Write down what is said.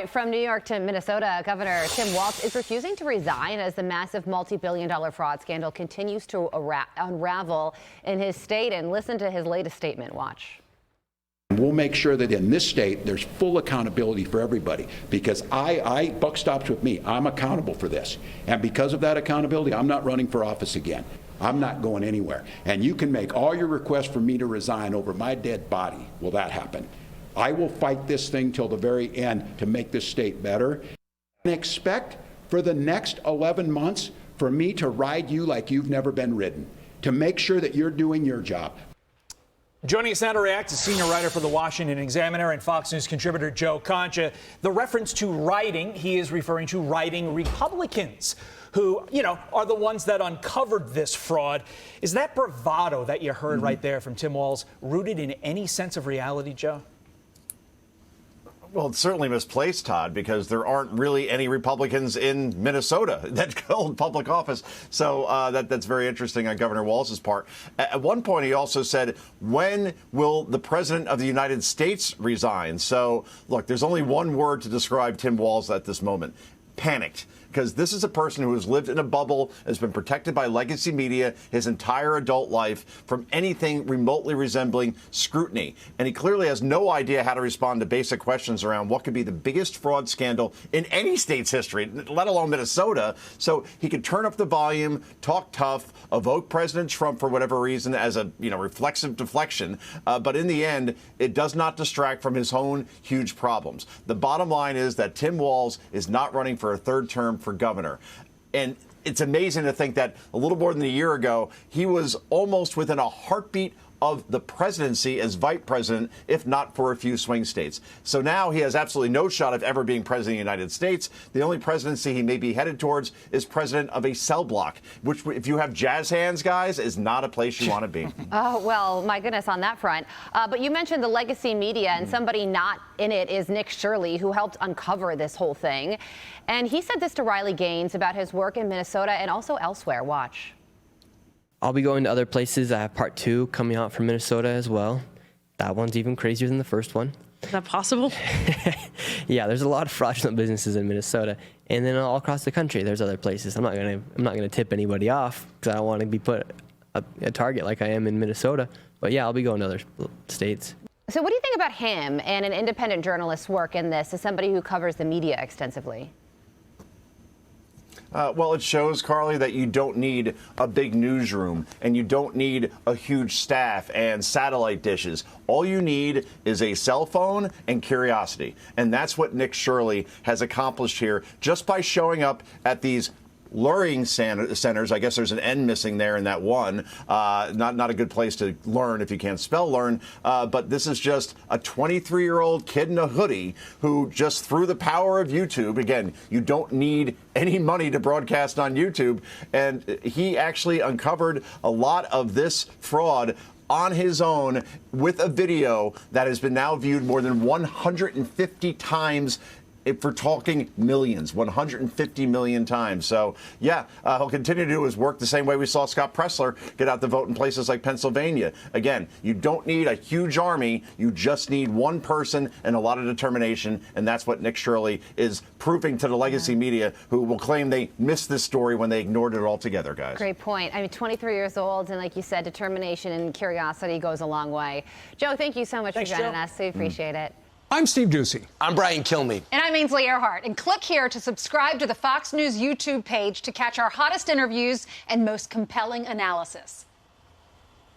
right, from New York to Minnesota, Governor Tim Walz is refusing to resign as the massive multi-billion-dollar fraud scandal continues to unravel in his state. And listen to his latest statement. Watch. We'll make sure that in this state there's full accountability for everybody, because buck stops with me. I'm accountable for this. And because of that accountability, I'm not running for office again. I'm not going anywhere. And you can make all your requests for me to resign over my dead body. Will that happen? I will fight this thing till the very end to make this state better. And expect for the next 11 months for me to ride you like you've never been ridden, to make sure that you're doing your job. Joining us now to react is senior writer for the Washington Examiner and Fox News contributor Joe Concha. The reference to writing, he is referring to writing Republicans who, are the ones that uncovered this fraud. Is that bravado that you heard right there from Tim Walz rooted in any sense of reality, Joe? Well, it's certainly misplaced, Todd, because there aren't really any Republicans in Minnesota that hold public office. So that's very interesting on Governor Walz's part. At one point, he also said, when will the president of the United States resign? So, look, there's only one word to describe Tim Walz at this moment: panicked. Because this is a person who has lived in a bubble, has been protected by legacy media his entire adult life from anything remotely resembling scrutiny. And he clearly has no idea how to respond to basic questions around what could be the biggest fraud scandal in any state's history, let alone Minnesota. So he could turn up the volume, talk tough, evoke President Trump for whatever reason as a reflexive deflection. But in the end, it does not distract from his own huge problems. The bottom line is that Tim Walz is not running for a third term for governor. And it's amazing to think that a little more than a year ago, he was almost within a heartbeat of the presidency as vice president, if not for a few swing states. So now he has absolutely no shot of ever being president of the United States. The only presidency he may be headed towards is president of a cell block, which, if you have jazz hands, guys, is not a place you want to be. Oh, well, my goodness, on that front. But you mentioned the legacy media, and somebody not in it is Nick Shirley, who helped uncover this whole thing. And he said this to Riley Gaines about his work in Minnesota and also elsewhere. Watch. I'll be going to other places. I have part 2 coming out from Minnesota as well. That one's even crazier than the first one. Is that possible? Yeah, there's a lot of fraudulent businesses in Minnesota, and then all across the country there's other places. I'm not gonna tip anybody off because I don't want to be put a target like I am in Minnesota. But yeah, I'll be going to other states. So what do you think about him and an independent journalist's work in this as somebody who covers the media extensively? Well, it shows, Carly, that you don't need a big newsroom and you don't need a huge staff and satellite dishes. All you need is a cell phone and curiosity. And that's what Nick Shirley has accomplished here just by showing up at these luring centers. I guess there's an N missing there in that one. Not a good place to learn if you can't spell learn. But this is just a 23-year-old kid in a hoodie who just through the power of YouTube, again, you don't need any money to broadcast on YouTube. And he actually uncovered a lot of this fraud on his own with a video that has been now viewed more than 150 times. If we're talking millions, 150 million times. So, yeah, he'll continue to do his work the same way we saw Scott Pressler get out the vote in places like Pennsylvania. Again, you don't need a huge army. You just need one person and a lot of determination. And that's what Nick Shirley is proving to the legacy media, who will claim they missed this story when they ignored it altogether, guys. Great point. I mean, 23 years old. And like you said, determination and curiosity goes a long way. Joe, thank you so much for joining us. We appreciate it. I'm Steve Ducey. I'm Brian Kilmeade. And I'm Ainsley Earhart. And click here to subscribe to the Fox News YouTube page to catch our hottest interviews and most compelling analysis.